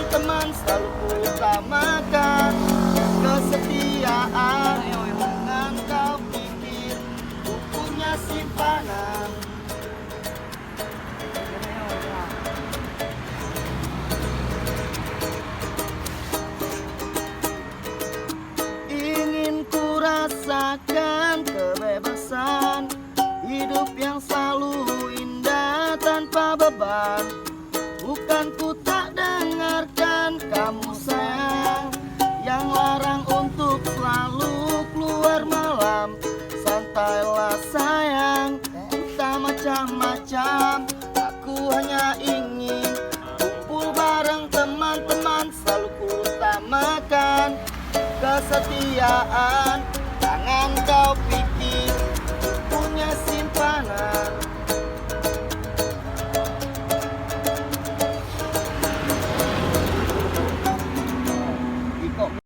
teman-teman selalu utamakan kesetiaan. Jangan kau pikir ku punya simpanan. Ingin ku rasakan kebebasan, hidup yang selalu indah tanpa beban. Bukan ku tak dengarkan kamu sayang, yang larang untuk selalu keluar malam. Santailah sayang, tak macam-macam. Aku hanya ingin kumpul bareng teman-teman, selalu ku utamakan kesetiaan.